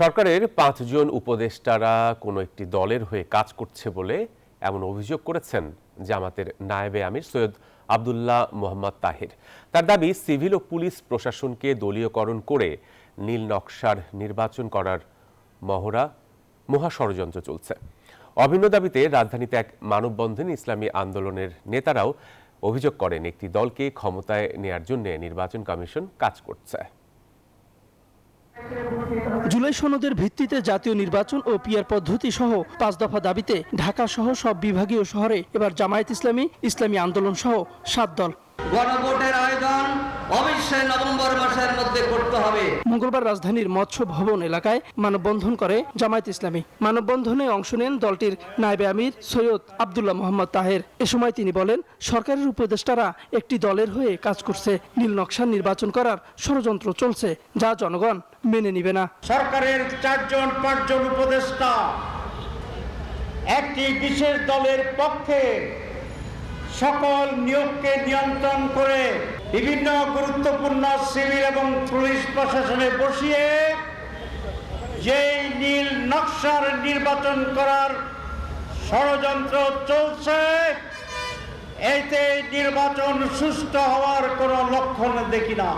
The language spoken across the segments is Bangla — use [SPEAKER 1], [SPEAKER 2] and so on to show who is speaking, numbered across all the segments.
[SPEAKER 1] সরকারের ৫ জন উপদেষ্টারা কোনো একটি দলের হয়ে কাজ করছে বলে এমন অভিযোগ করেছেন জামাতের নায়েবে আমির সৈয়দ আব্দুল্লাহ মোহাম্মদ তাহের। তার দাবি, সিভিল ও পুলিশ প্রশাসনকে দলীয়করণ করে নীল নকশার নির্বাচন করার মহা ষড়যন্ত্র চলছে। অভিন্ন দাবিতে রাজধানীতে এক মানববন্ধনে ইসলামী আন্দোলনের নেতারাও অভিযোগ করেন, একটি দলকে ক্ষমতায় নেয়ার জন্য নির্বাচন কমিশন কাজ করছে।
[SPEAKER 2] জুলাই সনদের ভিত্তিতে জাতীয় নির্বাচন ও পিআর পদ্ধতি সহ ৫ দফা দাবিতে ঢাকা সহ সব বিভাগীয় শহরে এবার জামায়াত ইসলামী, ইসলামী আন্দোলন সহ ৭ দল।
[SPEAKER 3] গণভোটের আয়োজন অবশ্যই নভেম্বর মাসের মধ্যে করতে হবে।
[SPEAKER 2] মঙ্গলবার রাজধানীর মৎস্য ভবন এলাকায় মানববন্ধন করে জামায়াত ইসলামী। মানববন্ধনে অংশ নেন দলটির নায়েবে আমির সৈয়দ আব্দুল্লাহ মোহাম্মদ তাহের। এ সময় তিনি বলেন, সরকারের উপদেষ্টারা একটি দলের হয়ে কাজ করছে, নীল নকশার নির্বাচন করার ষড়যন্ত্র চলছে, যা জনগণ মেনে নিবে না।
[SPEAKER 4] সরকারের ৪-৫ জন উপদেষ্টা একটি বিশেষ দলের পক্ষে সকল নিয়োগকে নিয়ন্ত্রণ করে বিভিন্ন গুরুত্বপূর্ণ সিভিল এবং পুলিশ প্রশাসনে বসিয়ে যেই নীল নকশার নির্বাচন করার ষড়যন্ত্র চলছে, এতে নির্বাচন সুষ্ঠু হওয়ার কোনো লক্ষণ দেখি না।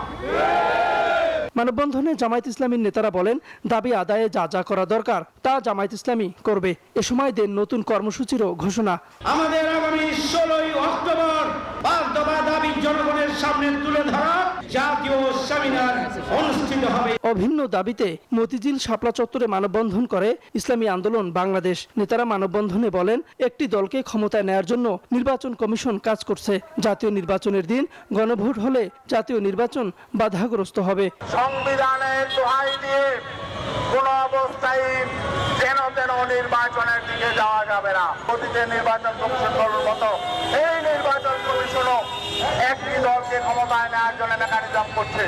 [SPEAKER 2] মানববন্ধনে জামায়াত ইসলামীর নেতারা বলেন, দাবি আদায়ে যা যা করা দরকার তা জামায়াত ইসলামী করবে। এ সময় দেন নতুন কর্মসূচিরও ঘোষণা।
[SPEAKER 4] আমাদের আগামী ১৬ই অক্টোবর ৫ দফা দাবি জনগণের সামনে তুলে ধরা জাতীয় সেমিনার অনুষ্ঠিত হবে।
[SPEAKER 2] অভিন্ন দাবিতে মতিঝিল শাপলা চত্বরে মানববন্ধন করে ইসলামী আন্দোলন বাংলাদেশ। নেতারা মানববন্ধনে বলেন, একটি দলকে ক্ষমতায় নেয়ার জন্য নির্বাচন কমিশন কাজ করছে। জাতীয় নির্বাচনের দিন গণভোট হলে জাতীয় নির্বাচন বাধাগ্রস্ত হবে।
[SPEAKER 5] সংবিধানের দোহাই দিয়ে কোন অবস্থায় যেন নির্বাচনের দিকে যাওয়া যাবে না। অতীতে নির্বাচন কমিশন করার মতো এই নির্বাচন কমিশনও একটি দলকে ক্ষমতায় নেওয়ার জন্য মেকানিজম করছে।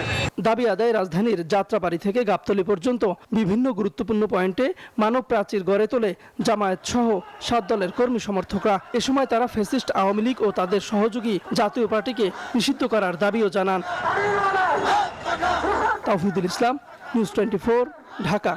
[SPEAKER 2] দাবি আদায় রাজধানীর যাত্রাবাড়ি থেকে গাবতলী পর্যন্ত বিভিন্ন গুরুত্বপূর্ণ পয়েন্টে মানব প্রাচীর গড়ে তোলে জামায়াত সহ ৭ দলের কর্মী সমর্থকরা। এ সময় তারা ফ্যাসিস্ট আওয়ামী লীগ ও তাদের সহযোগী জাতীয় পার্টিকে নিষিদ্ধ করার দাবিও জানান। তাওহিদুল ইসলাম, নিউজ 24, ঢাকা।